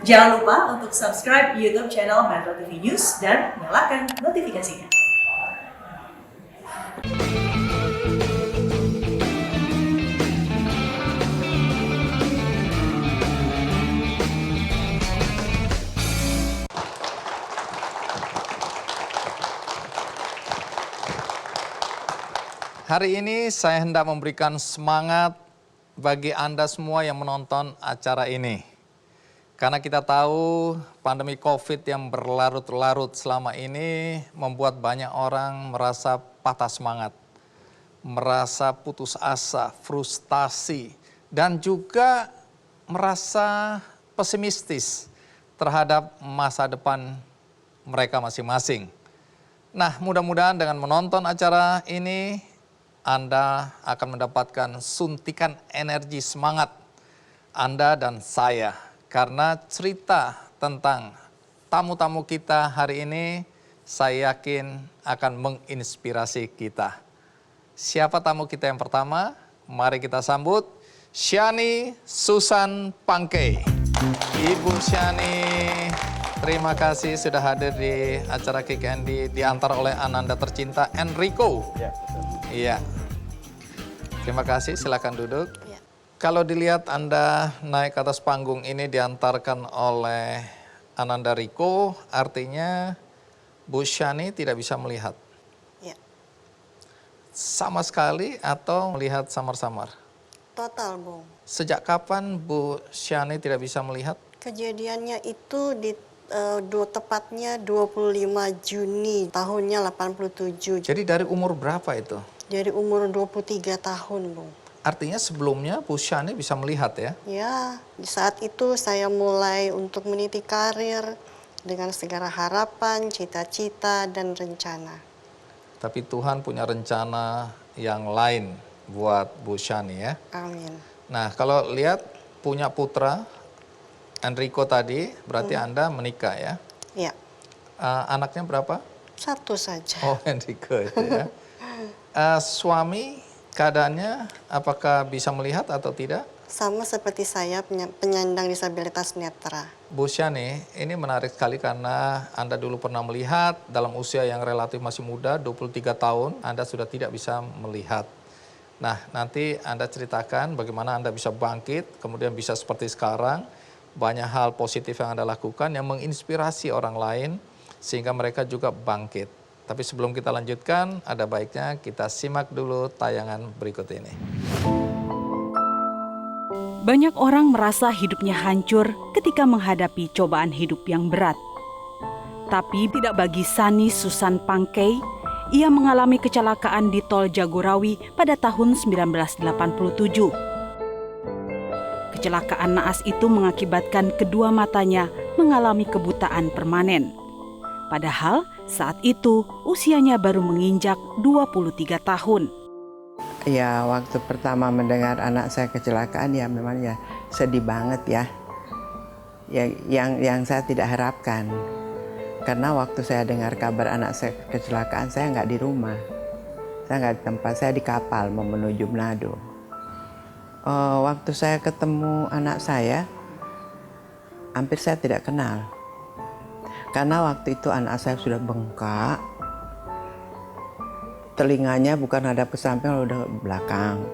Jangan lupa untuk subscribe YouTube channel Metro TV News dan nyalakan notifikasinya. Hari ini saya hendak memberikan semangat bagi Anda semua yang menonton acara ini. Karena kita tahu pandemi COVID yang berlarut-larut selama ini membuat banyak orang merasa patah semangat, merasa putus asa, frustasi, dan juga merasa pesimistis terhadap masa depan mereka masing-masing. Nah, mudah-mudahan dengan menonton acara ini, Anda akan mendapatkan suntikan energi semangat Anda dan saya. Karena cerita tentang tamu-tamu kita hari ini, saya yakin akan menginspirasi kita. Siapa tamu kita yang pertama? Mari kita sambut Shani Susan Pangkei. Ibu Shani, terima kasih sudah hadir di acara Kick Andy diantar oleh Ananda tercinta Enrico. Iya. Terima kasih, silakan duduk. Ya. Kalau dilihat Anda naik ke atas panggung ini diantarkan oleh Ananda Riko, artinya Bu Shani tidak bisa melihat. Ya. Sama sekali atau melihat samar-samar? Total, Bung. Sejak kapan Bu Shani tidak bisa melihat? Kejadiannya itu tepatnya 25 Juni tahunnya 87. Jadi dari umur berapa itu? Dari umur 23 tahun, Bung. Artinya sebelumnya Bu Shani bisa melihat ya? Ya, di saat itu saya mulai untuk meniti karir dengan segala harapan, cita-cita, dan rencana. Tapi Tuhan punya rencana yang lain buat Bu Shani ya? Amin. Nah, kalau lihat punya putra, Enrico tadi, berarti Anda menikah ya? Ya. Anaknya berapa? Satu saja. Oh, Enrico itu ya. Suami keadaannya apakah bisa melihat atau tidak? Sama seperti saya, penyandang disabilitas netra. Bu Shani, ini menarik sekali karena Anda dulu pernah melihat dalam usia yang relatif masih muda, 23 tahun, Anda sudah tidak bisa melihat. Nah, nanti Anda ceritakan bagaimana Anda bisa bangkit, kemudian bisa seperti sekarang, banyak hal positif yang Anda lakukan yang menginspirasi orang lain, sehingga mereka juga bangkit. Tapi sebelum kita lanjutkan, ada baiknya kita simak dulu tayangan berikut ini. Banyak orang merasa hidupnya hancur ketika menghadapi cobaan hidup yang berat. Tapi tidak bagi Shani Susan Pangkei. Ia mengalami kecelakaan di Tol Jagorawi pada tahun 1987. Kecelakaan naas itu mengakibatkan kedua matanya mengalami kebutaan permanen. Padahal saat itu usianya baru menginjak 23 tahun. Ya, waktu pertama mendengar anak saya kecelakaan ya memang ya sedih banget ya. Yang saya tidak harapkan. Karena waktu saya dengar kabar anak saya kecelakaan, saya nggak di rumah. Saya nggak di tempat, saya di kapal mau menuju Manado. Waktu saya ketemu anak saya, hampir saya tidak kenal. Karena waktu itu anak saya sudah bengkak, telinganya bukan hadap ke samping, udah belakang,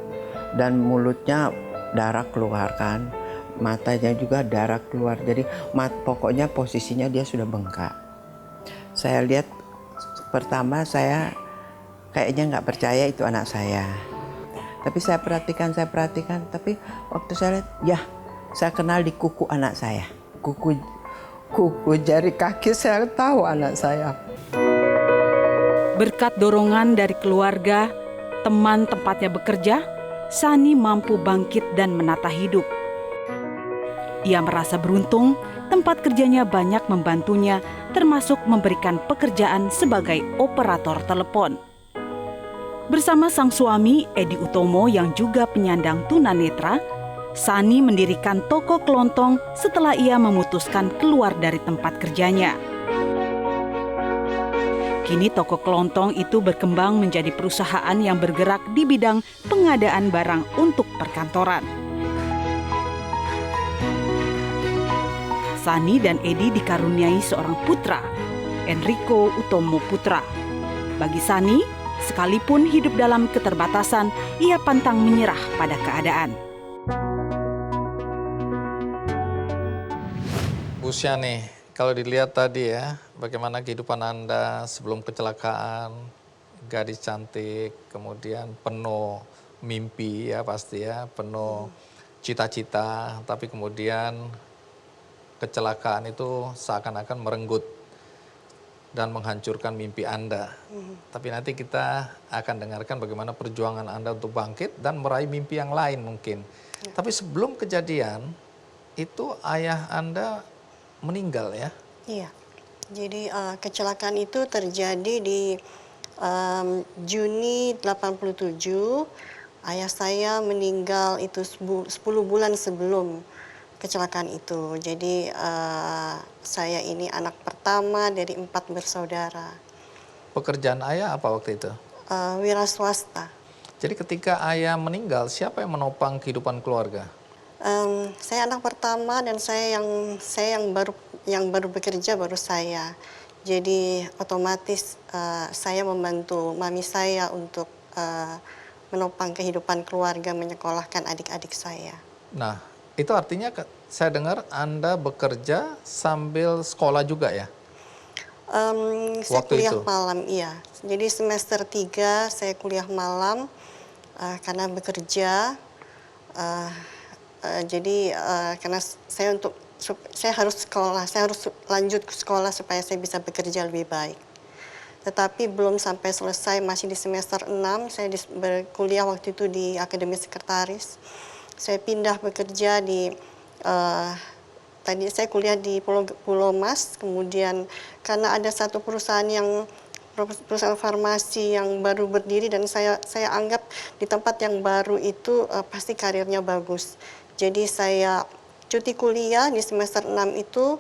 dan mulutnya darah keluar kan, matanya juga darah keluar. Jadi pokoknya posisinya dia sudah bengkak. Saya lihat pertama saya kayaknya nggak percaya itu anak saya. Tapi saya perhatikan, tapi waktu saya lihat, ya saya kenal di kuku anak saya, kuku jari kaki saya tahu anak saya. Berkat dorongan dari keluarga, teman tempatnya bekerja, Shani mampu bangkit dan menata hidup. Ia merasa beruntung, tempat kerjanya banyak membantunya, termasuk memberikan pekerjaan sebagai operator telepon. Bersama sang suami, Edi Utomo yang juga penyandang tunanetra, Shani mendirikan toko kelontong setelah ia memutuskan keluar dari tempat kerjanya. Kini toko kelontong itu berkembang menjadi perusahaan yang bergerak di bidang pengadaan barang untuk perkantoran. Sani dan Edi dikaruniai seorang putra, Enrico Utomo Putra. Bagi Sani, sekalipun hidup dalam keterbatasan, ia pantang menyerah pada keadaan. Bu Syani, kalau dilihat tadi ya, bagaimana kehidupan Anda sebelum kecelakaan, gadis cantik, kemudian penuh mimpi ya pasti ya, penuh cita-cita, tapi kemudian kecelakaan itu seakan-akan merenggut dan menghancurkan mimpi Anda. Tapi nanti kita akan dengarkan bagaimana perjuangan Anda untuk bangkit dan meraih mimpi yang lain mungkin. Tapi sebelum kejadian, itu ayah Anda meninggal ya? Iya. Jadi kecelakaan itu terjadi di Juni 87. Ayah saya meninggal itu 10 bulan sebelum kecelakaan itu. Jadi saya ini anak pertama dari 4 bersaudara. Pekerjaan ayah apa waktu itu? Wira swasta. Jadi ketika ayah meninggal, siapa yang menopang kehidupan keluarga? Saya anak pertama dan saya yang baru bekerja baru saya. Jadi otomatis saya membantu mami saya untuk menopang kehidupan keluarga, menyekolahkan adik-adik saya. Nah, itu artinya saya dengar Anda bekerja sambil sekolah juga ya? Saya Waktu kuliah itu? malam, iya. Jadi semester 3 saya kuliah malam karena bekerja. Jadi karena saya harus sekolah, saya harus lanjut ke sekolah supaya saya bisa bekerja lebih baik. Tetapi belum sampai selesai, masih di semester 6, saya berkuliah waktu itu di Akademi Sekretaris. Saya pindah bekerja di, tadi saya kuliah di Pulau Mas, kemudian karena ada satu perusahaan farmasi yang baru berdiri dan saya anggap di tempat yang baru itu pasti karirnya bagus. Jadi saya cuti kuliah di semester 6 itu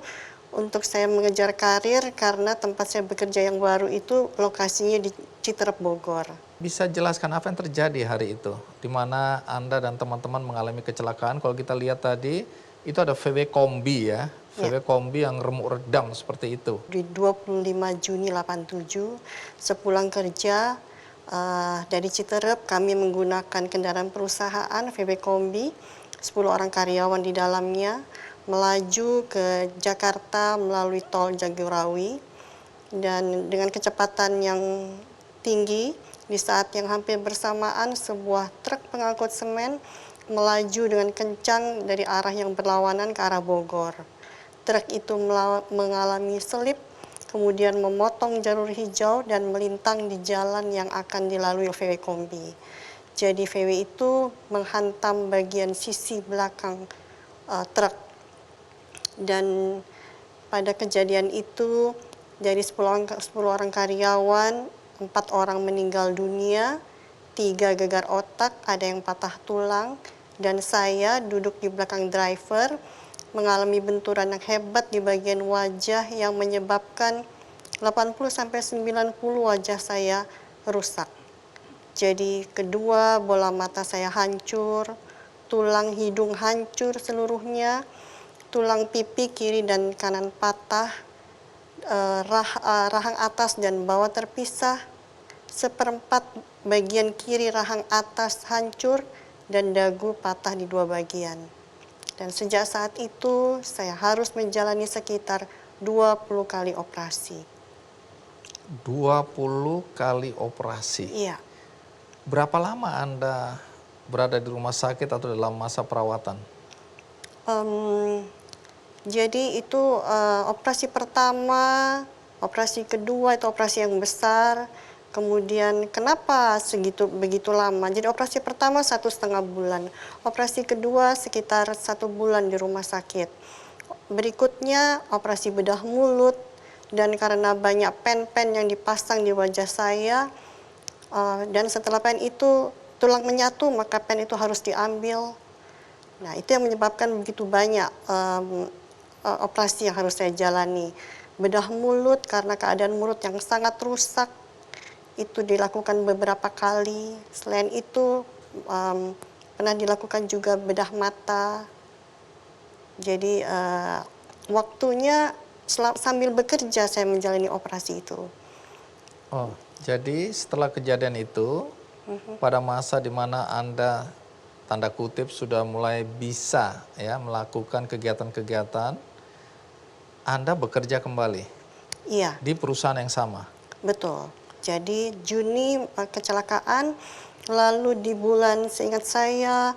untuk saya mengejar karir karena tempat saya bekerja yang baru itu lokasinya di Citerep, Bogor. Bisa jelaskan apa yang terjadi hari itu? Di mana Anda dan teman-teman mengalami kecelakaan. Kalau kita lihat tadi, itu ada VW Kombi ya. VW Kombi yang remuk redam seperti itu. Di 25 Juni 87, sepulang kerja dari Citerep, kami menggunakan kendaraan perusahaan VW Kombi, 10 orang karyawan di dalamnya, melaju ke Jakarta melalui tol Jagorawi. Dan dengan kecepatan yang tinggi, di saat yang hampir bersamaan sebuah truk pengangkut semen melaju dengan kencang dari arah yang berlawanan ke arah Bogor. Truk itu mengalami selip, kemudian memotong jalur hijau dan melintang di jalan yang akan dilalui VW Kombi. Jadi VW itu menghantam bagian sisi belakang truk. Dan pada kejadian itu dari 10 orang karyawan, 4 orang meninggal dunia, 3 gegar otak, ada yang patah tulang, dan saya duduk di belakang driver mengalami benturan yang hebat di bagian wajah yang menyebabkan 80-90 wajah saya rusak. Jadi kedua bola mata saya hancur, tulang hidung hancur seluruhnya, tulang pipi kiri dan kanan patah, rahang atas dan bawah terpisah, seperempat bagian kiri rahang atas hancur, dan dagu patah di 2 bagian. Dan sejak saat itu saya harus menjalani sekitar 20 kali operasi. 20 kali operasi? Iya. Berapa lama Anda berada di rumah sakit atau dalam masa perawatan? Jadi itu operasi pertama, operasi kedua itu operasi yang besar. Kemudian kenapa begitu lama? Jadi operasi pertama 1,5 bulan, operasi kedua sekitar 1 bulan di rumah sakit. Berikutnya operasi bedah mulut, dan karena banyak pen-pen yang dipasang di wajah saya, dan setelah pen itu tulang menyatu, maka pen itu harus diambil. Nah, itu yang menyebabkan begitu banyak operasi yang harus saya jalani. Bedah mulut karena keadaan mulut yang sangat rusak, itu dilakukan beberapa kali. Selain itu pernah dilakukan juga bedah mata. Jadi waktunya sambil bekerja saya menjalani operasi itu. Oh, jadi setelah kejadian itu, pada masa di mana Anda tanda kutip sudah mulai bisa ya melakukan kegiatan-kegiatan, Anda bekerja kembali Iya, di perusahaan yang sama. betul. Jadi Juni kecelakaan, lalu di bulan seingat saya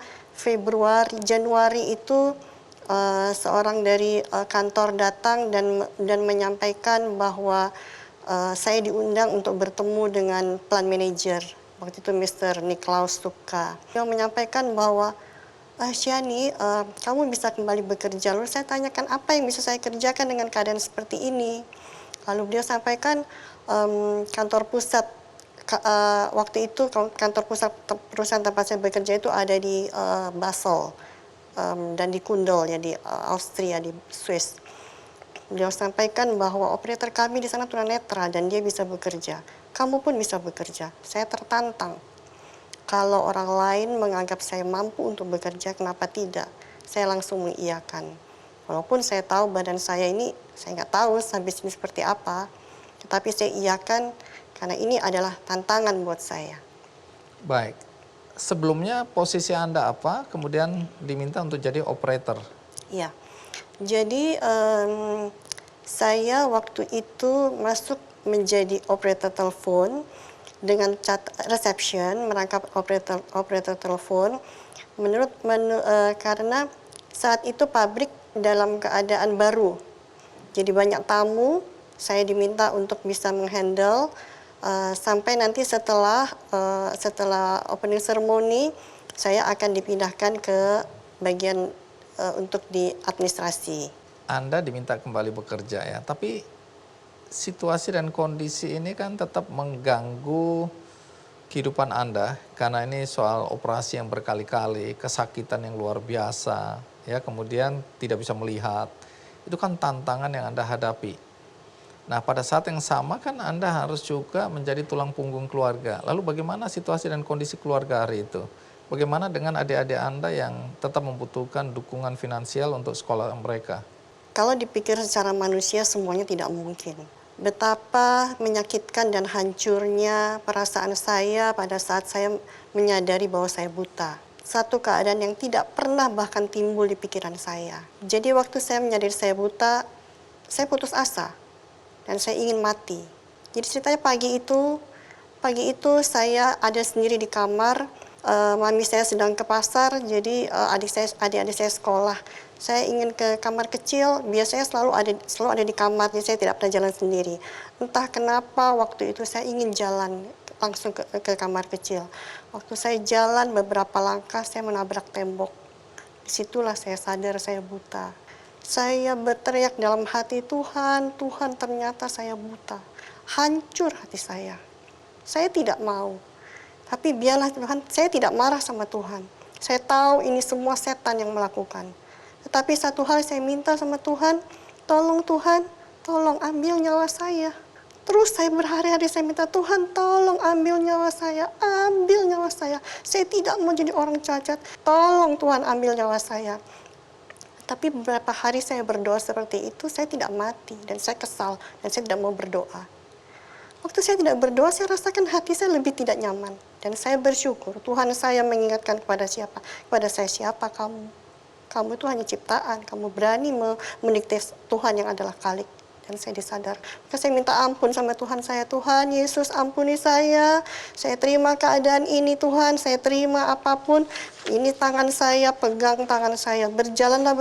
Januari itu seorang dari kantor datang dan menyampaikan bahwa saya diundang untuk bertemu dengan plan manager. Waktu itu Mr. Niklaus Tupka. Yang menyampaikan bahwa Syani, kamu bisa kembali bekerja. Lalu saya tanyakan apa yang bisa saya kerjakan dengan keadaan seperti ini. Lalu beliau sampaikan kantor pusat waktu itu kantor pusat perusahaan tempat saya bekerja itu ada di Basel dan di Kundol ya di Austria, di Swiss. Beliau sampaikan bahwa operator kami di sana tunanetra dan dia bisa bekerja. Kamu pun bisa bekerja. Saya tertantang. Kalau orang lain menganggap saya mampu untuk bekerja, kenapa tidak? Saya langsung mengiyakan. Walaupun saya tahu badan saya ini, saya nggak tahu sampai sini seperti apa. Tetapi saya iyakan karena ini adalah tantangan buat saya. Baik, sebelumnya posisi Anda apa? Kemudian diminta untuk jadi operator. Iya, jadi saya waktu itu masuk menjadi operator telepon dengan reception, merangkap operator telepon. Karena saat itu pabrik dalam keadaan baru, jadi banyak tamu. Saya diminta untuk bisa menghandle sampai nanti setelah opening ceremony saya akan dipindahkan ke bagian untuk di administrasi. Anda diminta kembali bekerja ya, tapi situasi dan kondisi ini kan tetap mengganggu kehidupan Anda karena ini soal operasi yang berkali-kali, kesakitan yang luar biasa, ya kemudian tidak bisa melihat. Itu kan tantangan yang Anda hadapi. Nah, pada saat yang sama kan Anda harus juga menjadi tulang punggung keluarga. Lalu bagaimana situasi dan kondisi keluarga hari itu? Bagaimana dengan adik-adik Anda yang tetap membutuhkan dukungan finansial untuk sekolah mereka? Kalau dipikir secara manusia semuanya tidak mungkin. Betapa menyakitkan dan hancurnya perasaan saya pada saat saya menyadari bahwa saya buta. Satu keadaan yang tidak pernah bahkan timbul di pikiran saya. Jadi waktu saya menyadari saya buta, saya putus asa dan saya ingin mati. Jadi ceritanya pagi itu saya ada sendiri di kamar. Mami saya sedang ke pasar, jadi adik-adik saya sekolah. Saya ingin ke kamar kecil, biasanya selalu ada di kamar, jadi saya tidak pernah jalan sendiri. Entah kenapa waktu itu saya ingin jalan langsung ke kamar kecil. Waktu saya jalan beberapa langkah, saya menabrak tembok. Disitulah saya sadar saya buta. Saya berteriak dalam hati, Tuhan, Tuhan, ternyata saya buta. Hancur hati saya. Saya tidak mau. Tapi biarlah Tuhan, saya tidak marah sama Tuhan. Saya tahu ini semua setan yang melakukan. Tetapi satu hal saya minta sama Tuhan, tolong Tuhan, tolong ambil nyawa saya. Terus saya berhari-hari saya minta Tuhan, tolong ambil nyawa saya, ambil nyawa saya. Saya tidak mau jadi orang cacat, tolong Tuhan ambil nyawa saya. Tapi beberapa hari saya berdoa seperti itu, saya tidak mati dan saya kesal dan saya tidak mau berdoa. Waktu saya tidak berdoa, saya rasakan hati saya lebih tidak nyaman. Dan saya bersyukur, Tuhan saya mengingatkan kepada siapa? Kepada saya, siapa kamu? Kamu itu hanya ciptaan, kamu berani mendikte Tuhan yang adalah Khalik. Dan saya disadar. Maka saya minta ampun sama Tuhan saya. Tuhan Yesus ampuni saya terima keadaan ini Tuhan, saya terima apapun. Ini tangan saya, pegang tangan saya. Berjalanlah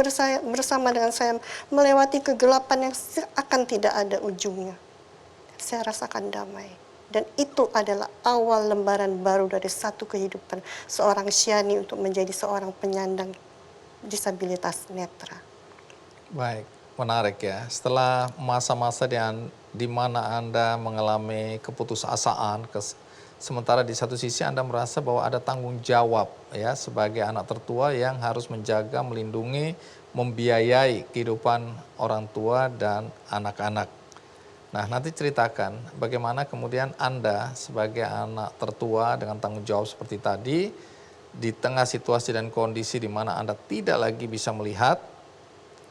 bersama dengan saya melewati kegelapan yang akan tidak ada ujungnya. Saya rasakan damai. Dan itu adalah awal lembaran baru dari satu kehidupan seorang Syani untuk menjadi seorang penyandang disabilitas netra. Baik, menarik ya. Setelah masa-masa di mana Anda mengalami keputusasaan, sementara di satu sisi Anda merasa bahwa ada tanggung jawab ya sebagai anak tertua yang harus menjaga, melindungi, membiayai kehidupan orang tua dan anak-anak. Nah, nanti ceritakan bagaimana kemudian Anda sebagai anak tertua dengan tanggung jawab seperti tadi, di tengah situasi dan kondisi di mana Anda tidak lagi bisa melihat,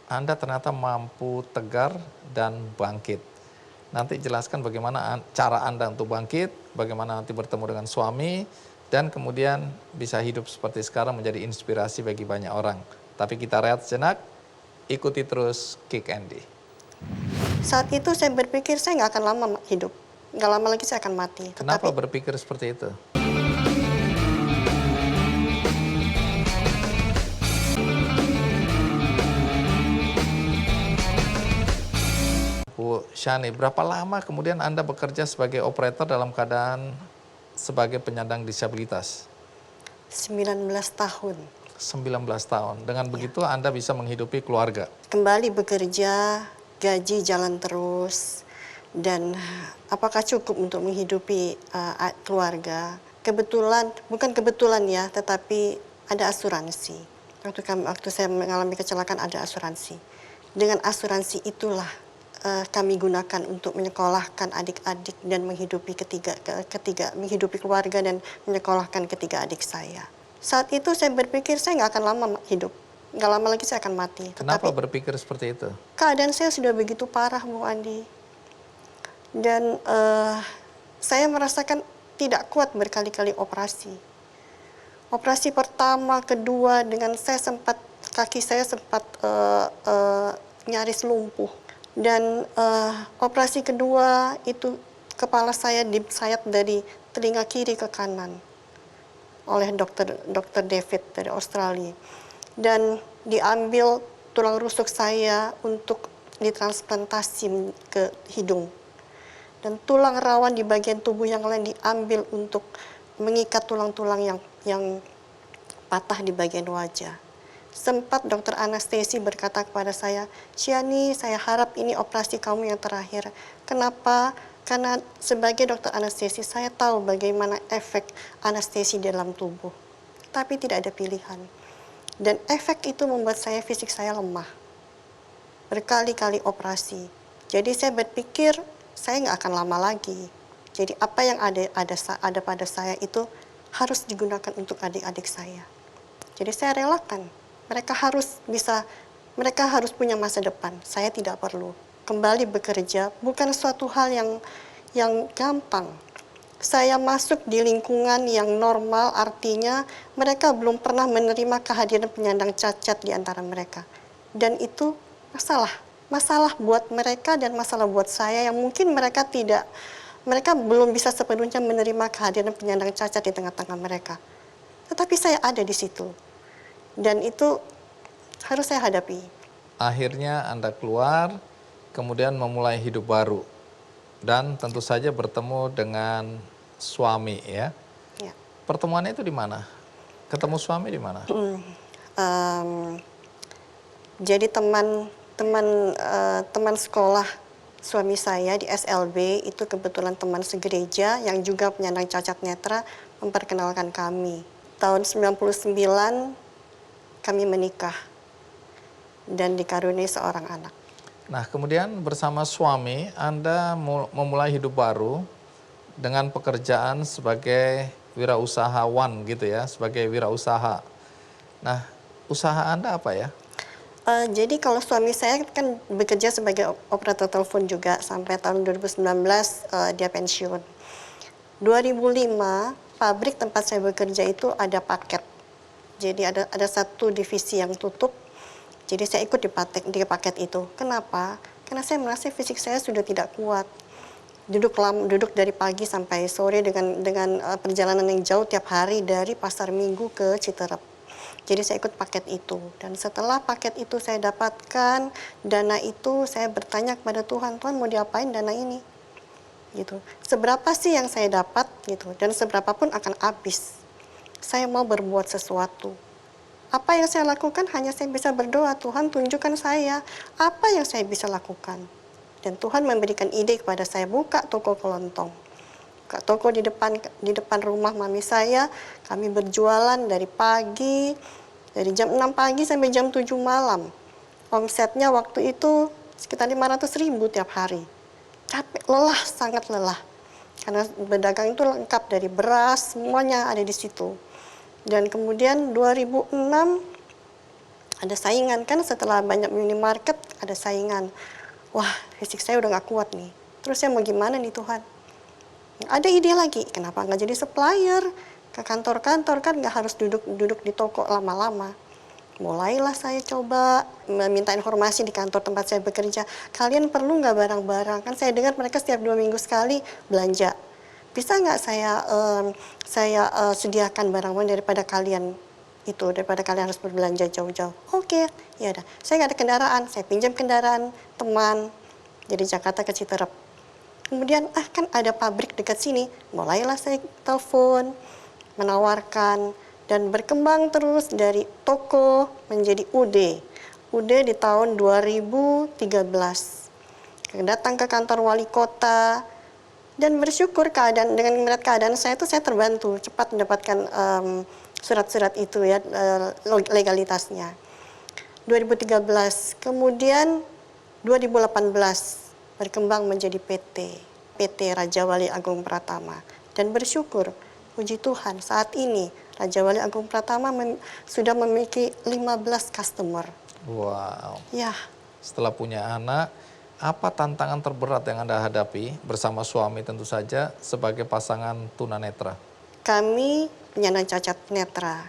Anda ternyata mampu tegar dan bangkit. Nanti jelaskan bagaimana cara Anda untuk bangkit, bagaimana nanti bertemu dengan suami, dan kemudian bisa hidup seperti sekarang menjadi inspirasi bagi banyak orang. Tapi kita rehat sejenak, ikuti terus Kick Andy. Saat itu saya berpikir saya nggak akan lama hidup, nggak lama lagi saya akan mati. Kenapa berpikir seperti itu? Bu Shani, berapa lama kemudian Anda bekerja sebagai operator dalam keadaan sebagai penyandang disabilitas? 19 tahun. 19 tahun. Dengan begitu Anda bisa menghidupi keluarga. Kembali bekerja, gaji jalan terus, dan apakah cukup untuk menghidupi keluarga? Kebetulan, bukan kebetulan ya, tetapi ada asuransi. Waktu saya mengalami kecelakaan ada asuransi. Dengan asuransi itulah kami gunakan untuk menyekolahkan adik-adik dan menghidupi menghidupi keluarga dan menyekolahkan ketiga adik saya. Saat itu saya berpikir saya nggak akan lama hidup, nggak lama lagi saya akan mati. Kenapa berpikir seperti itu? Keadaan saya sudah begitu parah, Bu Andi, dan saya merasakan tidak kuat berkali-kali operasi. Operasi pertama, kedua, dengan kaki saya sempat nyaris lumpuh. Dan operasi kedua itu kepala saya disayat dari telinga kiri ke kanan oleh dokter David dari Australia. Dan diambil tulang rusuk saya untuk ditransplantasi ke hidung. Dan tulang rawan di bagian tubuh yang lain diambil untuk mengikat tulang-tulang yang patah di bagian wajah. Sempat dokter anestesi berkata kepada saya, "Shani, saya harap ini operasi kamu yang terakhir." Kenapa? Karena sebagai dokter anestesi saya tahu bagaimana efek anestesi dalam tubuh. Tapi tidak ada pilihan. Dan efek itu membuat fisik saya lemah. Berkali-kali operasi. Jadi saya berpikir saya nggak akan lama lagi. Jadi apa yang ada pada saya itu harus digunakan untuk adik-adik saya. Jadi saya relakan. Mereka harus punya masa depan. Saya tidak perlu. Kembali bekerja bukan suatu hal yang gampang. Saya masuk di lingkungan yang normal, artinya mereka belum pernah menerima kehadiran penyandang cacat di antara mereka. Dan itu masalah buat mereka dan masalah buat saya yang mungkin mereka belum bisa sepenuhnya menerima kehadiran penyandang cacat di tengah-tengah mereka. Tetapi saya ada di situ. Dan itu harus saya hadapi. Akhirnya Anda keluar, kemudian memulai hidup baru. Dan tentu saja bertemu dengan suami ya. Ya. Pertemuannya itu di mana? Ketemu suami di mana? Jadi teman sekolah suami saya di SLB itu kebetulan teman segereja yang juga penyandang cacat netra memperkenalkan kami. Tahun 99 kami menikah dan dikaruniai seorang anak. Nah, kemudian bersama suami Anda memulai hidup baru dengan pekerjaan sebagai wirausahawan gitu ya, sebagai wirausaha. Nah, usaha Anda apa ya? Jadi kalau suami saya kan bekerja sebagai operator telepon juga sampai tahun 2019 dia pensiun. 2005 pabrik tempat saya bekerja itu ada paket. Jadi ada satu divisi yang tutup. Jadi saya ikut di paket itu. Kenapa? Karena saya merasa fisik saya sudah tidak kuat. Duduk dari pagi sampai sore dengan perjalanan yang jauh tiap hari dari Pasar Minggu ke Citerep. Jadi saya ikut paket itu. Dan setelah paket itu saya dapatkan dana itu, saya bertanya kepada Tuhan, Tuhan mau diapain dana ini? Gitu. Seberapa sih yang saya dapat gitu, dan seberapa pun akan habis. Saya mau berbuat sesuatu. Apa yang saya lakukan hanya saya bisa berdoa, Tuhan tunjukkan saya apa yang saya bisa lakukan. Dan Tuhan memberikan ide kepada saya, buka toko kelontong. Buka toko di depan rumah mami saya, kami berjualan dari pagi, dari jam 6 pagi sampai jam 7 malam. Omsetnya waktu itu sekitar 500.000 tiap hari. Capek, lelah, sangat lelah. Karena berdagang itu lengkap dari beras, semuanya ada di situ. Dan kemudian 2006 Ada saingan kan, setelah banyak minimarket ada saingan. Wah, fisik saya udah nggak kuat nih. Terus saya mau gimana nih Tuhan? Ada ide lagi, kenapa nggak jadi supplier? Ke kantor-kantor kan nggak harus duduk di toko lama-lama. Mulailah saya coba meminta informasi di kantor tempat saya bekerja. Kalian perlu nggak barang-barang? Kan saya dengar mereka setiap 2 minggu sekali belanja. Bisa nggak saya sediakan barang-barang daripada kalian harus berbelanja jauh-jauh. Oke, ya udah. Saya nggak ada kendaraan, saya pinjam kendaraan teman dari Jakarta ke Citerep. Kemudian kan ada pabrik dekat sini. Mulailah saya telepon, menawarkan, dan berkembang terus dari toko menjadi UD. UD di tahun 2013. Datang ke kantor wali kota dan bersyukur dengan melihat keadaan saya itu saya terbantu cepat mendapatkan surat-surat itu ya, legalitasnya. 2013, kemudian 2018 berkembang menjadi PT Raja Wali Agung Pratama. Dan bersyukur, puji Tuhan, saat ini Raja Wali Agung Pratama sudah memiliki 15 customer. Wow. Ya. Setelah punya anak, apa tantangan terberat yang Anda hadapi bersama suami tentu saja sebagai pasangan tunanetra? Kami penyandang cacat netra.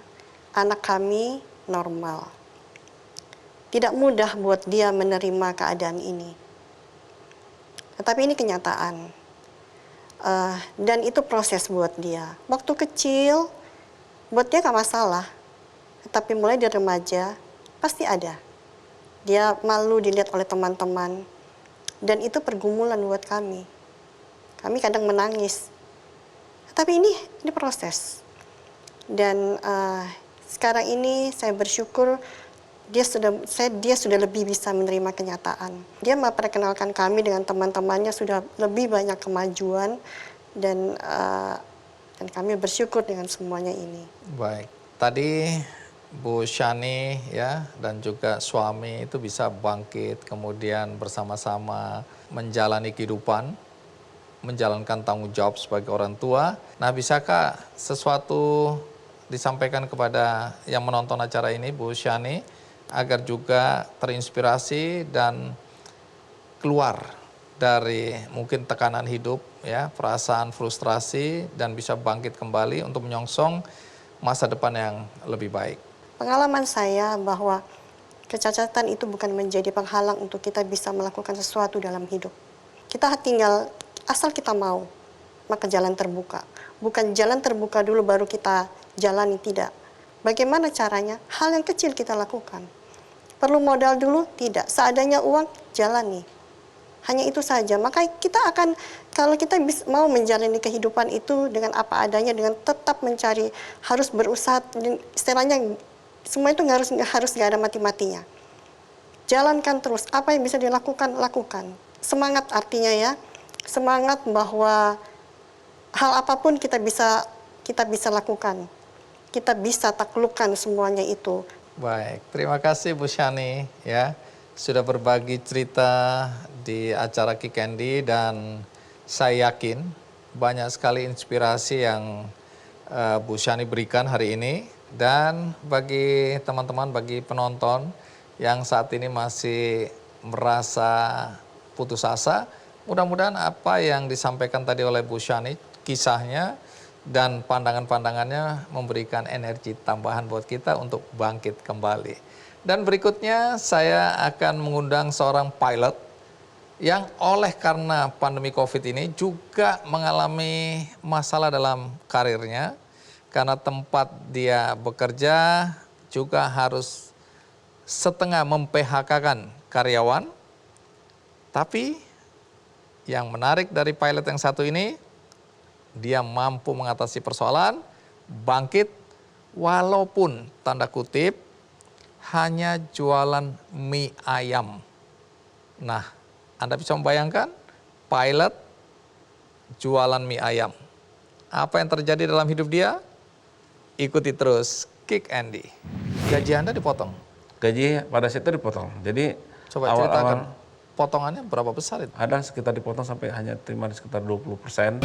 Anak kami normal. Tidak mudah buat dia menerima keadaan ini. Tetapi ini kenyataan. Dan itu proses buat dia. Waktu kecil, buat dia gak masalah. Tetapi mulai dari remaja, pasti ada. Dia malu dilihat oleh teman-teman. Dan itu pergumulan buat kami. Kami kadang menangis. Tapi ini proses. Dan sekarang ini saya bersyukur dia sudah lebih bisa menerima kenyataan. Dia memperkenalkan kami dengan teman-temannya, sudah lebih banyak kemajuan dan kami bersyukur dengan semuanya ini. Baik, tadi Bu Shani ya dan juga suami itu bisa bangkit kemudian bersama-sama menjalani kehidupan, menjalankan tanggung jawab sebagai orang tua. Nah, bisakah sesuatu disampaikan kepada yang menonton acara ini, Bu Shani, agar juga terinspirasi dan keluar dari mungkin tekanan hidup, ya, perasaan frustrasi, dan bisa bangkit kembali untuk menyongsong masa depan yang lebih baik? Pengalaman saya bahwa kecacatan itu bukan menjadi penghalang untuk kita bisa melakukan sesuatu dalam hidup. Kita tinggal asal kita mau, maka jalan terbuka. Bukan jalan terbuka dulu baru kita jalani, tidak. Bagaimana caranya? Hal yang kecil kita lakukan. Perlu modal dulu? Tidak. Seadanya uang, jalani. Hanya itu saja. Maka kita akan, kalau kita mau menjalani kehidupan itu dengan apa adanya, dengan tetap mencari, harus berusaha, istilahnya semua itu harus nggak ada mati-matinya. Jalankan terus. Apa yang bisa dilakukan, lakukan. Semangat artinya ya. Semangat bahwa hal apapun kita bisa lakukan. Kita bisa taklukkan semuanya itu. Baik, terima kasih Bu Shani ya sudah berbagi cerita di acara Kikendi, dan saya yakin banyak sekali inspirasi yang Bu Shani berikan hari ini. Dan bagi teman-teman, bagi penonton yang saat ini masih merasa putus asa, mudah-mudahan apa yang disampaikan tadi oleh Bu Shani, kisahnya dan pandangan-pandangannya memberikan energi tambahan buat kita untuk bangkit kembali. Dan berikutnya saya akan mengundang seorang pilot yang oleh karena pandemi COVID ini juga mengalami masalah dalam karirnya, karena tempat dia bekerja juga harus setengah mem-PHK-kan karyawan. Tapi yang menarik dari pilot yang satu ini, dia mampu mengatasi persoalan, bangkit, walaupun tanda kutip hanya jualan mie ayam. Nah, Anda bisa membayangkan pilot jualan mie ayam. Apa yang terjadi dalam hidup dia? Ikuti terus Kikendi. Gaji Anda dipotong? Gaji pada saat itu dipotong. Jadi coba ceritakan potongannya berapa besar itu? Ada sekitar dipotong sampai hanya terima sekitar 20%.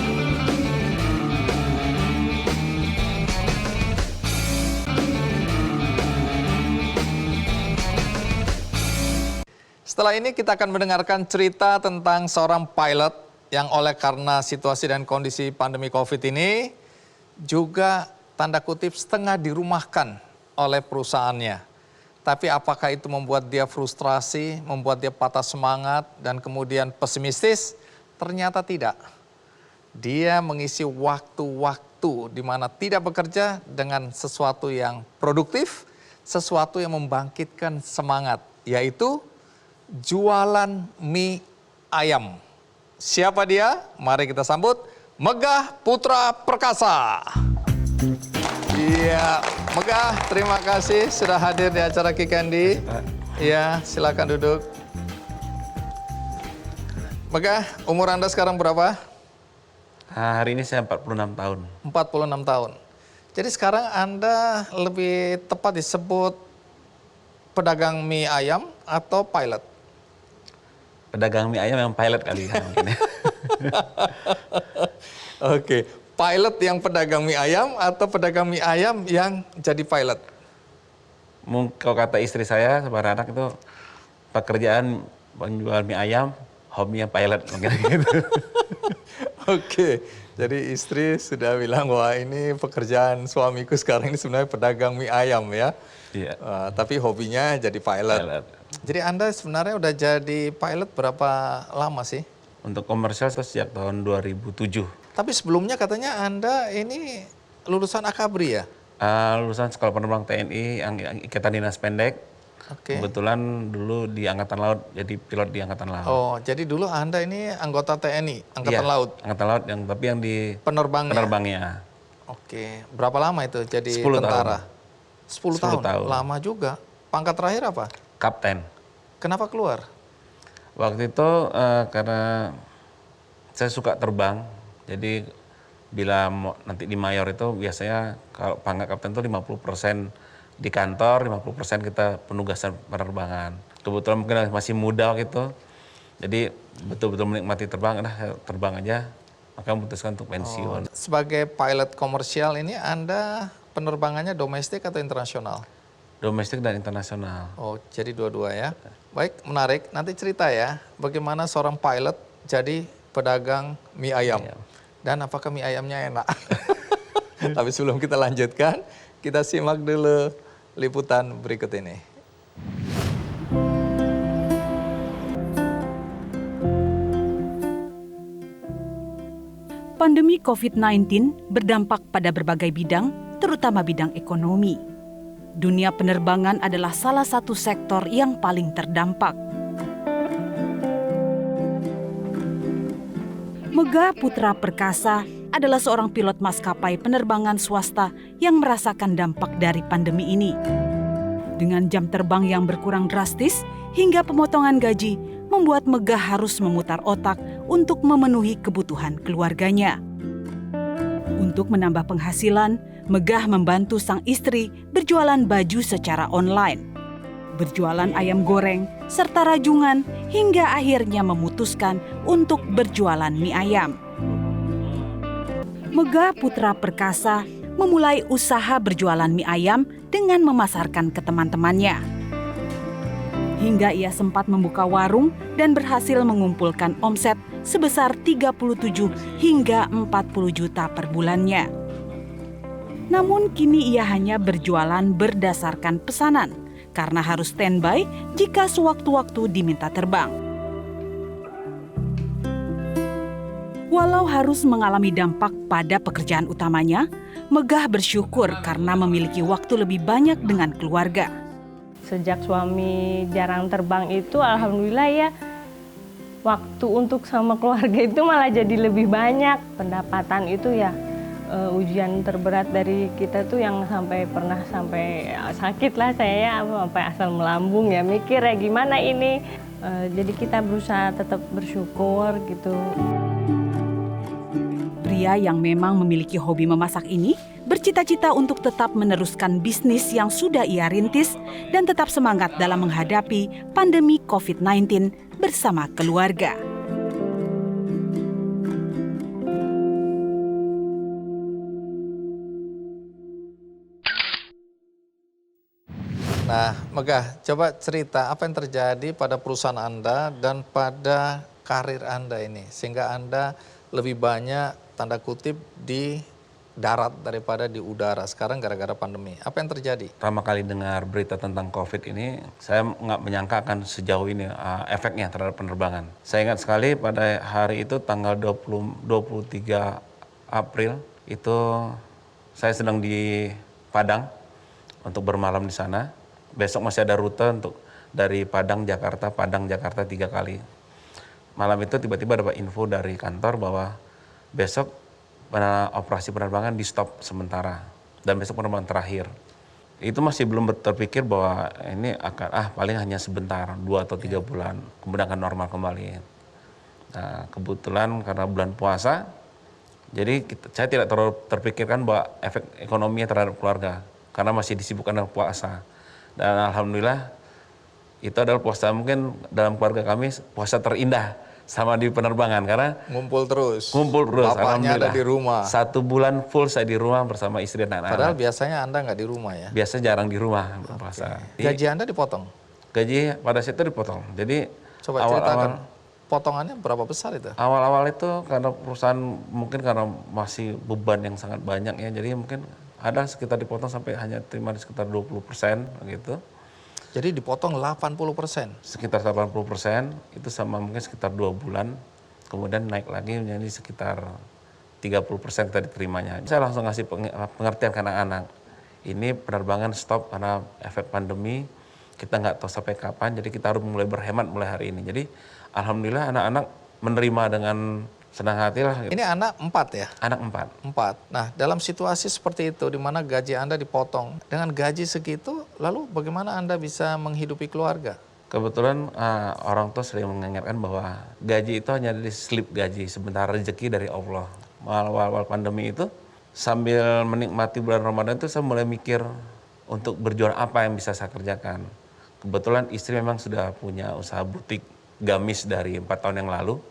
Setelah ini kita akan mendengarkan cerita tentang seorang pilot yang oleh karena situasi dan kondisi pandemi COVID ini juga tanda kutip setengah dirumahkan oleh perusahaannya. Tapi apakah itu membuat dia frustrasi, membuat dia patah semangat dan kemudian pesimistis? Ternyata tidak. Dia mengisi waktu-waktu di mana tidak bekerja dengan sesuatu yang produktif, sesuatu yang membangkitkan semangat, yaitu jualan mie ayam. Siapa dia? Mari kita sambut Megah Putra Perkasa. Iya, Megah, terima kasih sudah hadir di acara Kikandi. Iya, silakan duduk. Megah, umur Anda sekarang berapa? Hari ini saya 46 tahun. 46 tahun. Jadi sekarang Anda lebih tepat disebut pedagang mie ayam atau pilot? Pedagang mie ayam yang pilot kali ya mungkin. Oke, pilot yang pedagang mie ayam atau pedagang mie ayam yang jadi pilot? Kalau kata istri saya sama anak itu pekerjaan menjual mie ayam, hobinya pilot mungkin gitu. Oke, jadi istri sudah bilang wah ini pekerjaan suamiku sekarang ini sebenarnya pedagang mie ayam ya. Iya. Tapi hobinya jadi pilot. Jadi Anda sebenarnya udah jadi pilot berapa lama sih? Untuk komersial sejak tahun 2007. Tapi sebelumnya katanya Anda ini lulusan Akabri ya? Lulusan Sekolah Penerbang TNI yang Ikatan Dinas Pendek. Oke. Kebetulan dulu di Angkatan Laut, jadi pilot di Angkatan Laut. Oh, jadi dulu Anda ini anggota TNI, Angkatan Iya, Laut? Angkatan Laut, tapi yang di Penerbangnya? penerbangnya. Oke, berapa lama itu jadi 10 tentara? 10 tahun. tahun. Lama juga. Pangkat terakhir apa? Kapten. Kenapa keluar? Waktu itu karena saya suka terbang, jadi bila nanti di mayor itu biasanya kalau pangkat kapten itu 50% di kantor, 50% kita penugasan penerbangan. Kebetulan mungkin masih muda gitu, jadi betul-betul menikmati terbang, terbang aja, maka memutuskan untuk pensiun. Sebagai pilot komersial ini Anda penerbangannya domestik atau internasional? Domestik dan internasional. Oh, jadi dua-dua ya. Baik, menarik. Nanti cerita ya, bagaimana seorang pilot jadi pedagang mie ayam. Dan apakah mie ayamnya enak? Tapi sebelum kita lanjutkan, kita simak dulu liputan berikut ini. Pandemi COVID-19 berdampak pada berbagai bidang, terutama bidang ekonomi. Dunia penerbangan adalah salah satu sektor yang paling terdampak. Megah Putra Perkasa adalah seorang pilot maskapai penerbangan swasta yang merasakan dampak dari pandemi ini. Dengan jam terbang yang berkurang drastis hingga pemotongan gaji, membuat Megah harus memutar otak untuk memenuhi kebutuhan keluarganya. Untuk menambah penghasilan, Megah membantu sang istri berjualan baju secara online, berjualan ayam goreng, serta rajungan, hingga akhirnya memutuskan untuk berjualan mie ayam. Megah Putra Perkasa memulai usaha berjualan mie ayam dengan memasarkan ke teman-temannya. Hingga ia sempat membuka warung dan berhasil mengumpulkan omset sebesar 37 hingga 40 juta per bulannya. Namun kini ia hanya berjualan berdasarkan pesanan karena harus standby jika sewaktu-waktu diminta terbang. Walau harus mengalami dampak pada pekerjaan utamanya, Megah bersyukur karena memiliki waktu lebih banyak dengan keluarga. Sejak suami jarang terbang itu alhamdulillah ya, waktu untuk sama keluarga itu malah jadi lebih banyak. Pendapatan itu ya ujian terberat dari kita tuh yang pernah sampai sakit lah saya ya, sampai asal melambung ya, mikir ya gimana ini. Jadi kita berusaha tetap bersyukur gitu. Pria yang memang memiliki hobi memasak ini bercita-cita untuk tetap meneruskan bisnis yang sudah ia rintis dan tetap semangat dalam menghadapi pandemi COVID-19 bersama keluarga. Nah, Megah, coba cerita apa yang terjadi pada perusahaan Anda dan pada karir Anda ini. Sehingga Anda lebih banyak, tanda kutip, di darat daripada di udara. Sekarang gara-gara pandemi. Apa yang terjadi? Pertama kali dengar berita tentang COVID ini, saya nggak menyangka akan sejauh ini efeknya terhadap penerbangan. Saya ingat sekali pada hari itu tanggal 23 April, itu saya sedang di Padang untuk bermalam di sana. Besok masih ada rute untuk dari Padang, Jakarta 3 kali. Malam itu tiba-tiba dapat info dari kantor bahwa besok operasi penerbangan di stop sementara dan besok penerbangan terakhir. Itu masih belum terpikir bahwa ini akan paling hanya sebentar, 2 atau 3 bulan, kemudian akan normal kembali. Nah, kebetulan karena bulan puasa, jadi saya tidak terlalu terpikirkan bahwa efek ekonominya terhadap keluarga karena masih disibukkan dengan puasa. Dan alhamdulillah itu adalah puasa mungkin dalam keluarga kami puasa terindah sama di penerbangan karena Ngumpul terus. alhamdulillah. Bapaknya ada di rumah. 1 bulan full saya di rumah bersama istri dan anak-anak. Padahal biasanya Anda nggak di rumah ya? Biasa jarang di rumah berpuasa. Gaji Anda dipotong? Gaji pada saat itu dipotong. Jadi Coba ceritakan, potongannya berapa besar itu? awal-awal itu karena perusahaan mungkin karena masih beban yang sangat banyak ya, jadi mungkin ada sekitar dipotong sampai hanya terima di sekitar 20% gitu. Jadi dipotong 80%. Sekitar 80% itu sama mungkin sekitar 2 bulan, kemudian naik lagi menjadi sekitar 30% kita diterimanya. Saya langsung ngasih pengertian ke anak-anak. Ini penerbangan stop karena efek pandemi, kita nggak tahu sampai kapan, jadi kita harus mulai berhemat mulai hari ini. Jadi alhamdulillah anak-anak menerima dengan senang hati lah. Ini anak 4 ya? Anak 4. 4. Nah, dalam situasi seperti itu, di mana gaji Anda dipotong, dengan gaji segitu, lalu bagaimana Anda bisa menghidupi keluarga? Kebetulan orang tua sering mengingatkan bahwa gaji itu hanya dari slip gaji, sebentar rezeki dari Allah. Awal-awal pandemi itu, sambil menikmati bulan Ramadan itu saya mulai mikir untuk berjualan apa yang bisa saya kerjakan. Kebetulan istri memang sudah punya usaha butik gamis dari 4 tahun yang lalu.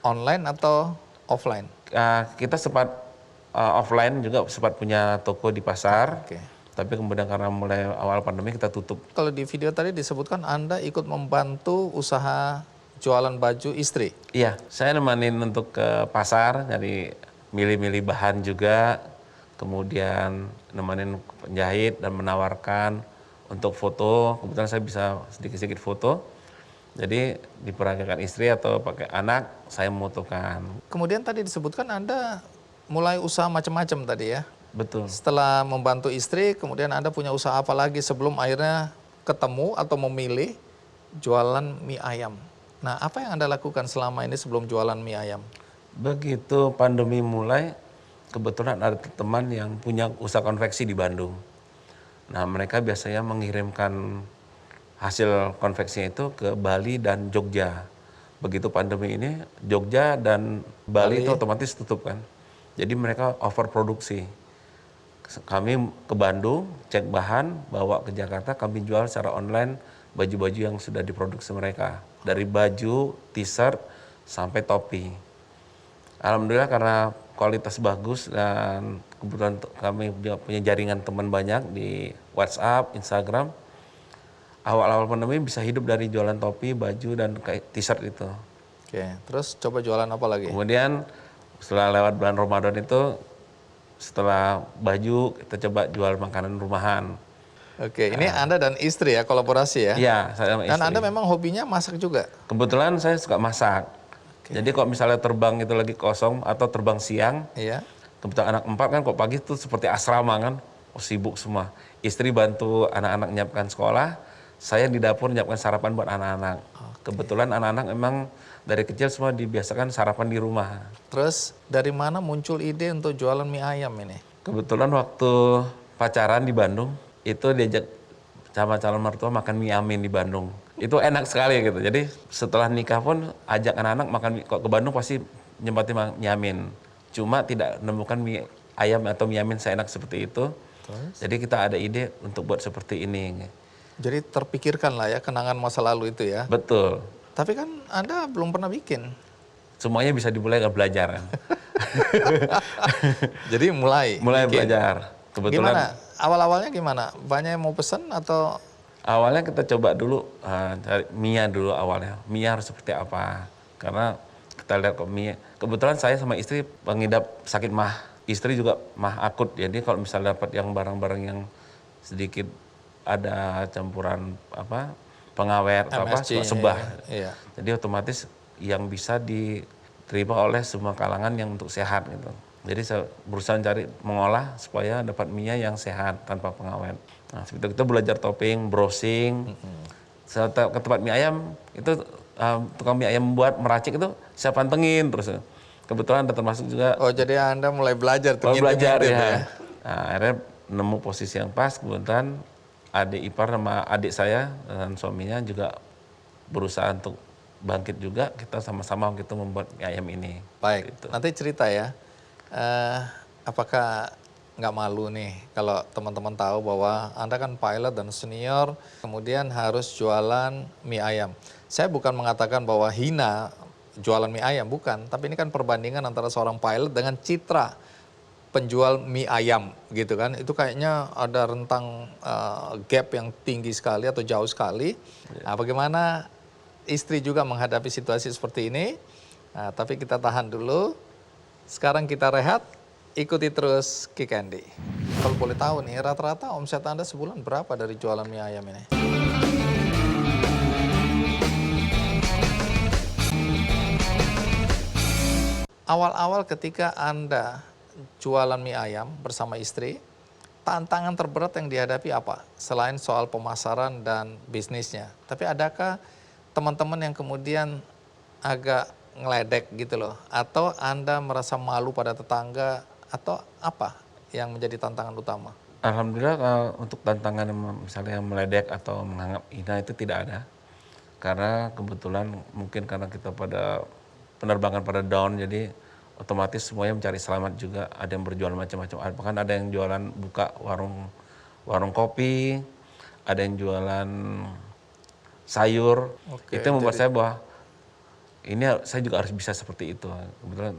Online atau offline? Kita sempat offline juga, sempat punya toko di pasar. Oke. Tapi kemudian karena mulai awal pandemi kita tutup. Kalau di video tadi disebutkan Anda ikut membantu usaha jualan baju istri. Iya, saya nemenin untuk ke pasar, jadi milih-milih bahan juga, kemudian nemenin penjahit dan menawarkan untuk foto. Kebetulan saya bisa sedikit-sedikit foto. Jadi diperagakan istri atau pakai anak, saya memotokan. Kemudian tadi disebutkan Anda mulai usaha macam-macam tadi ya? Betul. Setelah membantu istri, kemudian Anda punya usaha apa lagi sebelum akhirnya ketemu atau memilih jualan mie ayam. Nah, apa yang Anda lakukan selama ini sebelum jualan mie ayam? Begitu pandemi mulai, kebetulan ada teman yang punya usaha konveksi di Bandung. Nah, mereka biasanya mengirimkan hasil konveksinya itu ke Bali dan Jogja. Begitu pandemi ini, Jogja dan Bali itu otomatis tutup kan. Jadi mereka overproduksi. Kami ke Bandung, cek bahan, bawa ke Jakarta, kami jual secara online baju-baju yang sudah diproduksi mereka. Dari baju, t-shirt, sampai topi. Alhamdulillah karena kualitas bagus dan kebetulan kami punya jaringan teman banyak di WhatsApp, Instagram. Awal-awal pandemi bisa hidup dari jualan topi, baju, dan t-shirt itu. Oke, terus coba jualan apa lagi? Kemudian setelah lewat bulan Ramadan itu, setelah baju kita coba jual makanan rumahan. Oke, ini Anda dan istri ya, kolaborasi ya? Iya, saya sama istri. Dan Anda memang hobinya masak juga? Kebetulan saya suka masak. Jadi kalau misalnya terbang itu lagi kosong atau terbang siang, Iya. kebetulan anak 4 kan kok pagi itu seperti asrama kan, sibuk semua. Istri bantu anak-anak nyiapkan sekolah, saya di dapur nyiapkan sarapan buat anak-anak. Kebetulan anak-anak memang dari kecil semua dibiasakan sarapan di rumah. Terus dari mana muncul ide untuk jualan mie ayam ini? Kebetulan waktu pacaran di Bandung, itu diajak sama calon mertua makan mie amin di Bandung. Itu enak sekali gitu. Jadi setelah nikah pun ajak anak-anak makan mie, kok ke Bandung pasti nyempatin mie amin. Cuma tidak menemukan mie ayam atau mie amin seenak seperti itu. Terus? Jadi kita ada ide untuk buat seperti ini. Jadi terpikirkan lah ya kenangan masa lalu itu ya. Betul. Tapi kan Anda belum pernah bikin. Semuanya bisa dimulai dengan belajar. Jadi mulai Mulai bikin. belajar. Kebetulan Gimana? Awal-awalnya gimana? Banyak yang mau pesan atau Awalnya kita coba dulu cari mie dulu awalnya. Mie harus seperti apa? Karena kita lihat kok mie. Kebetulan saya sama istri pengidap sakit mah. Istri juga mah akut. Jadi kalau misalnya dapat yang barang-barang yang sedikit ada campuran pengawet atau MSG, sebah. iya. Jadi otomatis yang bisa diterima oleh semua kalangan yang untuk sehat gitu. Jadi saya berusaha mencari mengolah supaya dapat mie yang sehat tanpa pengawet. Nah, seperti kita belajar topping, browsing. Ke tempat mie ayam itu tukang mie ayam buat meracik itu saya pantengin terus. Kebetulan ada termasuk juga. Oh, jadi Anda mulai belajar tuh. Belajar ngintip-ngintip ya. Nah, akhirnya nemu posisi yang pas, kebetulan adik ipar sama adik saya dan suaminya juga berusaha untuk bangkit juga, kita sama-sama gitu membuat mie ayam ini. Baik, Gitu. nanti cerita ya. Apakah nggak malu nih kalau teman-teman tahu bahwa Anda kan pilot dan senior, kemudian harus jualan mie ayam. Saya bukan mengatakan bahwa hina jualan mie ayam, bukan. Tapi ini kan perbandingan antara seorang pilot dengan citra penjual mie ayam gitu kan. Itu kayaknya ada rentang gap yang tinggi sekali atau jauh sekali. Nah, bagaimana istri juga menghadapi situasi seperti ini? Nah, tapi kita tahan dulu. Sekarang kita rehat, ikuti terus Kick Andy. Kalau boleh tahu nih, rata-rata omset Anda sebulan berapa dari jualan mie ayam ini? Awal-awal ketika Anda jualan mie ayam bersama istri, tantangan terberat yang dihadapi apa? Selain soal pemasaran dan bisnisnya. Tapi adakah teman-teman yang kemudian agak ngeledek gitu loh? Atau Anda merasa malu pada tetangga? Atau apa yang menjadi tantangan utama? Alhamdulillah untuk tantangan misalnya yang meledek atau menganggap hina itu tidak ada. Karena kebetulan mungkin karena kita pada penerbangan pada down, jadi otomatis semuanya mencari selamat juga. Ada yang berjualan macam-macam. Bahkan ada yang jualan buka warung kopi, ada yang jualan sayur. Oke, Itu yang membuat saya bahwa ini saya juga harus bisa seperti itu. Kebetulan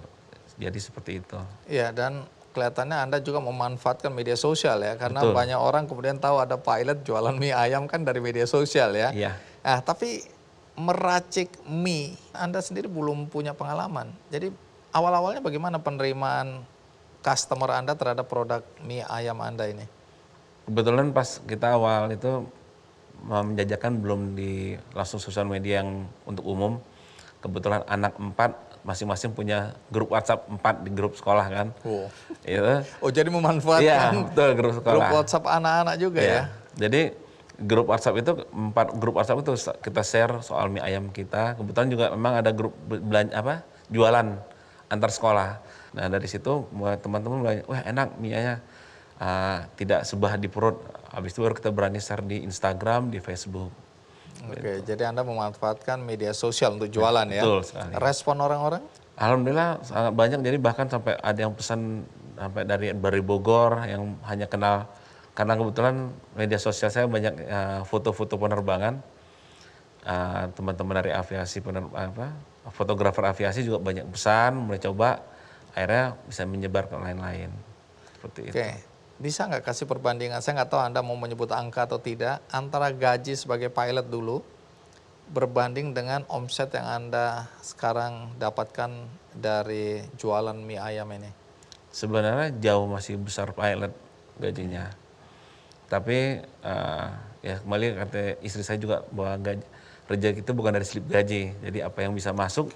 jadi seperti itu. Iya, dan kelihatannya Anda juga memanfaatkan media sosial ya, karena Betul. banyak orang kemudian tahu ada pilot jualan mie ayam kan dari media sosial ya. Iya. Nah, tapi meracik mie, Anda sendiri belum punya pengalaman. Jadi awal-awalnya bagaimana penerimaan customer Anda terhadap produk mie ayam Anda ini? Kebetulan pas kita awal itu menjajakan belum di langsung sosial media yang untuk umum. Kebetulan anak 4 masing-masing punya grup WhatsApp 4 di grup sekolah kan. Oh, Itu. oh jadi Iya, memanfaatkan betul grup sekolah. grup WhatsApp anak-anak juga Iya. ya? Jadi grup WhatsApp itu 4 grup WhatsApp itu kita share soal mie ayam kita. Kebetulan juga memang ada grup jualan antar sekolah. Nah dari situ teman-teman mulai, wah enak mie nya tidak sebah di perut. Habis itu baru kita berani share di Instagram, di Facebook. Oke, jadi Anda memanfaatkan media sosial untuk jualan ya? Betul sekali. Respon orang-orang? Alhamdulillah sangat banyak, jadi bahkan sampai ada yang pesan sampai dari Bogor yang hanya kenal, karena kebetulan media sosial saya banyak foto-foto penerbangan, teman-teman dari aviasi, fotografer aviasi juga banyak pesan, mulai coba, akhirnya bisa menyebar ke lain-lain. Seperti itu. Oke, bisa nggak kasih perbandingan, saya nggak tahu Anda mau menyebut angka atau tidak, antara gaji sebagai pilot dulu, berbanding dengan omset yang Anda sekarang dapatkan dari jualan mie ayam ini? Sebenarnya jauh masih besar pilot gajinya. Tapi ya kembali kata istri saya juga bahwa rezeki itu bukan dari slip gaji. Jadi apa yang bisa masuk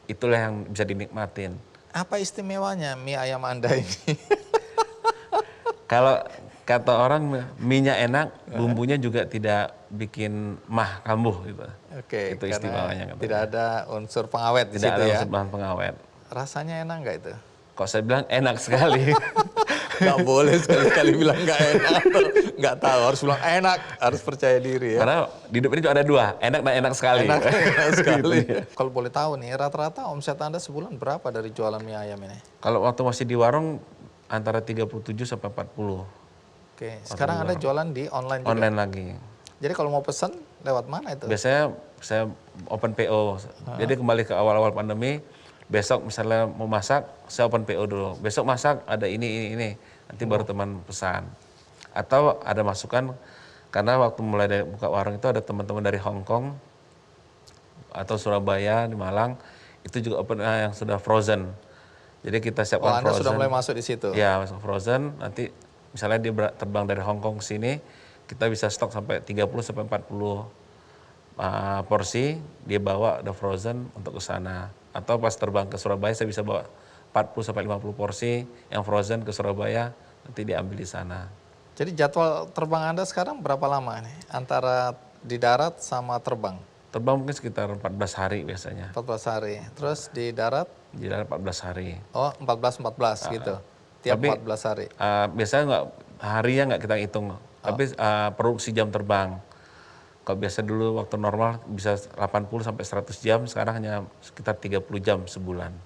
itulah yang bisa dinikmatin. Apa istimewanya mie ayam Anda ini? Kalau kata orang mie-nya enak, bumbunya juga tidak bikin mah kambuh gitu. Oke, Itu karena istimewanya. tidak ada unsur pengawet di Tidak situ ada ya? unsur bahan pengawet. Rasanya enak nggak itu? Kok saya bilang enak sekali. Nggak boleh sekali-kali bilang nggak enak atau nggak tahu, harus bilang enak, harus percaya diri ya. Karena di hidup ini cuma ada 2, enak dan enak sekali. Enak sekali. Gitu ya. Kalau boleh tahu nih, rata-rata omset Anda sebulan berapa dari jualan mie ayam ini? Kalau waktu masih di warung antara 37 sampai 40. Oke, sekarang Anda jualan di online juga? Online lagi. Jadi kalau mau pesan, lewat mana itu? Biasanya saya open PO. Jadi kembali ke awal-awal pandemi, besok misalnya mau masak, saya open PO dulu. Besok masak ada ini. Nanti baru teman pesan. Atau ada masukan, Karena waktu mulai buka warung itu ada teman-teman dari Hong Kong atau Surabaya, di Malang, itu juga open yang sudah frozen. Jadi kita siapkan Anda frozen. sudah mulai masuk di situ? Ya, masuk frozen. Nanti misalnya dia terbang dari Hong Kong ke sini, kita bisa stok sampai 30-40 porsi, dia bawa udah frozen untuk ke sana. Atau pas terbang ke Surabaya, saya bisa bawa 40-50 porsi yang frozen ke Surabaya, nanti diambil di sana. Jadi jadwal terbang Anda sekarang berapa lama nih? Antara di darat sama terbang? Terbang mungkin sekitar 14 hari biasanya. 14 hari. Terus di darat? Di darat 14 hari. Oh, 14 gitu. Tiap Tapi, 14 hari. Biasanya harinya nggak kita hitung, tapi produksi jam terbang. Kalau biasa dulu waktu normal bisa 80 sampai 100 jam, sekarang hanya sekitar 30 jam sebulan.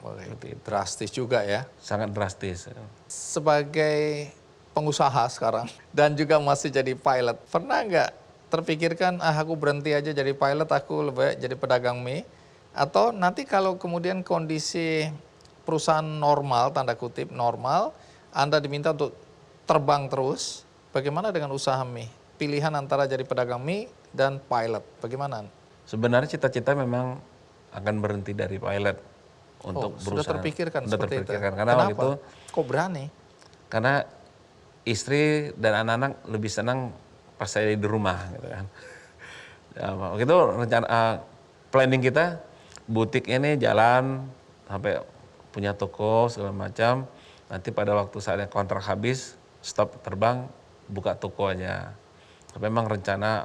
Wah, drastis juga ya. Sangat drastis. Sebagai pengusaha sekarang dan juga masih jadi pilot, pernah nggak terpikirkan aku berhenti aja jadi pilot, aku lebih baik jadi pedagang mie? Atau nanti kalau kemudian kondisi perusahaan normal, tanda kutip normal, Anda diminta untuk terbang terus, bagaimana dengan usaha mie? Pilihan antara jadi pedagang mie dan pilot, bagaimana? Sebenarnya cita-cita memang akan berhenti dari pilot untuk berusaha. Sudah terpikirkan Sudah seperti terpikirkan. itu. Karena Kenapa? waktu itu, kok berani? karena istri dan anak-anak lebih senang pas saya di rumah gitu kan. Ya, waktu itu rencana planning kita butik ini jalan sampai punya toko segala macam. Nanti pada waktu saatnya kontrak habis, stop terbang, buka toko aja. Tapi memang rencana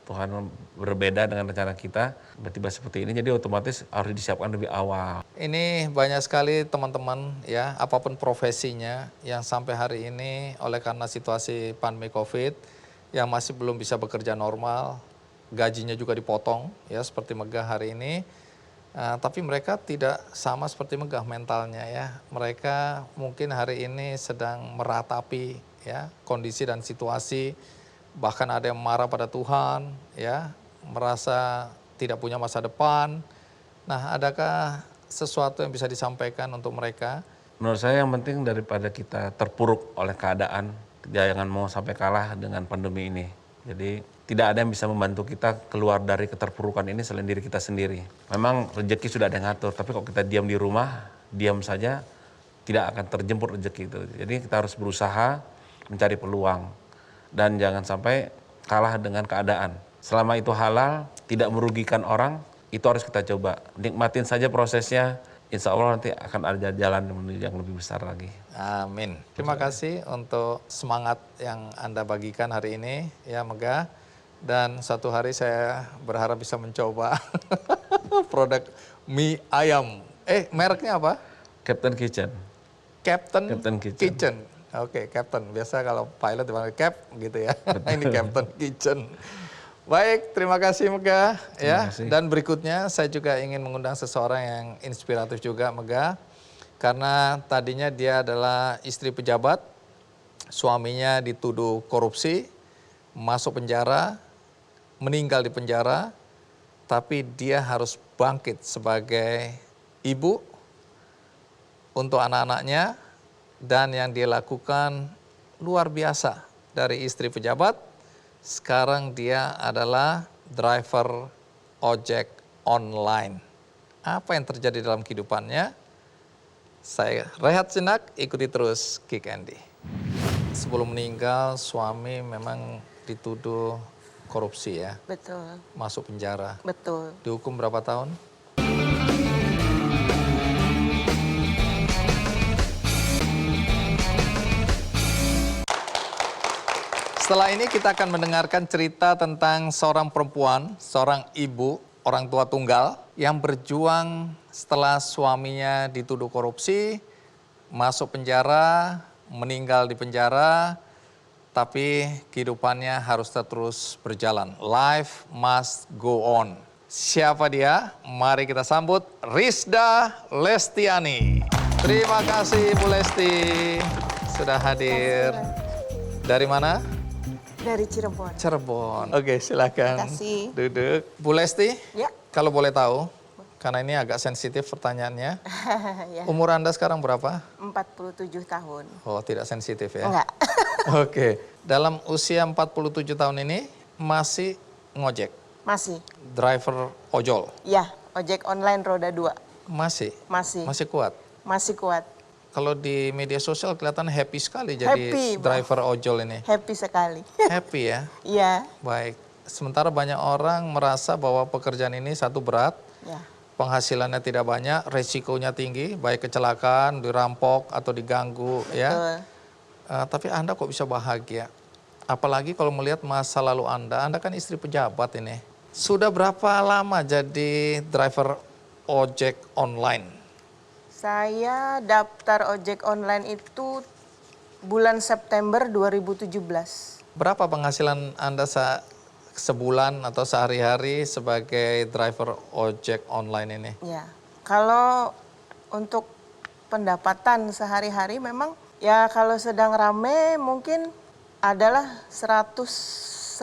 Tuhan berbeda dengan rencana kita, tiba-tiba seperti ini, jadi otomatis harus disiapkan lebih awal. Ini banyak sekali teman-teman ya, apapun profesinya yang sampai hari ini oleh karena situasi pandemi COVID yang masih belum bisa bekerja normal, gajinya juga dipotong ya seperti Megah hari ini. Tapi mereka tidak sama seperti Megah mentalnya ya. Mereka mungkin hari ini sedang meratapi ya kondisi dan situasi, bahkan ada yang marah pada Tuhan ya, merasa tidak punya masa depan. Nah, adakah sesuatu yang bisa disampaikan untuk mereka? Menurut saya yang penting daripada kita terpuruk oleh keadaan, jangan mau sampai kalah dengan pandemi ini. Jadi tidak ada yang bisa membantu kita keluar dari keterpurukan ini selain diri kita sendiri. Memang rezeki sudah ada yang ngatur, tapi kalau kita diam di rumah, diam saja, tidak akan terjemput rezeki itu. Jadi kita harus berusaha mencari peluang dan jangan sampai kalah dengan keadaan. Selama itu halal, tidak merugikan orang, itu harus kita coba. Nikmatin saja prosesnya, insya Allah nanti akan ada jalan menuju yang lebih besar lagi. Amin. Terima kasih untuk semangat yang Anda bagikan hari ini ya Megah. Dan suatu hari saya berharap bisa mencoba produk mie ayam. Mereknya apa? Captain Kitchen. Captain Kitchen. Oke, Captain. Biasa kalau pilot dipanggil Cap gitu ya. Ini Captain Kitchen. Baik, terima kasih Megah ya. kasih. Dan berikutnya saya juga ingin mengundang seseorang yang inspiratif juga Megah. Karena tadinya dia adalah istri pejabat, suaminya dituduh korupsi, masuk penjara, meninggal di penjara, tapi dia harus bangkit sebagai ibu untuk anak-anaknya, dan yang dia lakukan luar biasa. Dari istri pejabat, sekarang dia adalah driver ojek online. Apa yang terjadi dalam kehidupannya? Saya rehat sejenak, ikuti terus Kick Andy. Sebelum meninggal, suami memang dituduh korupsi ya, Betul, masuk penjara. betul. Dihukum berapa tahun? Setelah ini kita akan mendengarkan cerita tentang seorang perempuan, seorang ibu, orang tua tunggal yang berjuang setelah suaminya dituduh korupsi, masuk penjara, meninggal di penjara, tapi kehidupannya harus terus berjalan. Life must go on. Siapa dia? Mari kita sambut Rizda Lestiani. Terima kasih Bu Lesti sudah hadir. Dari mana? Dari Cirebon. Cirebon. Oke, silakan. Terima kasih. Duduk. Bu Lesti, Ya, kalau boleh tahu, karena ini agak sensitif pertanyaannya. Ya, Umur Anda sekarang berapa? 47 tahun. Oh, tidak sensitif ya? Enggak. Oke, dalam usia 47 tahun ini masih ngojek, Masih. driver ojol, Ya, ojek online roda 2. masih? Masih. Masih kuat? Masih kuat. Kalau di media sosial kelihatan happy sekali jadi Happy, Bang. driver ojol ini. Happy sekali. Happy ya? Iya. Baik. Sementara banyak orang merasa bahwa pekerjaan ini satu berat, Ya. penghasilannya tidak banyak, resikonya tinggi, baik kecelakaan, dirampok atau diganggu ya. Betul. Tapi Anda kok bisa bahagia? Apalagi kalau melihat masa lalu Anda kan istri pejabat ini. Sudah berapa lama jadi driver ojek online? Saya daftar ojek online itu bulan September 2017. Berapa penghasilan Anda sebulan atau sehari-hari sebagai driver ojek online ini? Ya. Kalau untuk pendapatan sehari-hari memang ya kalau sedang rame mungkin adalah 100-150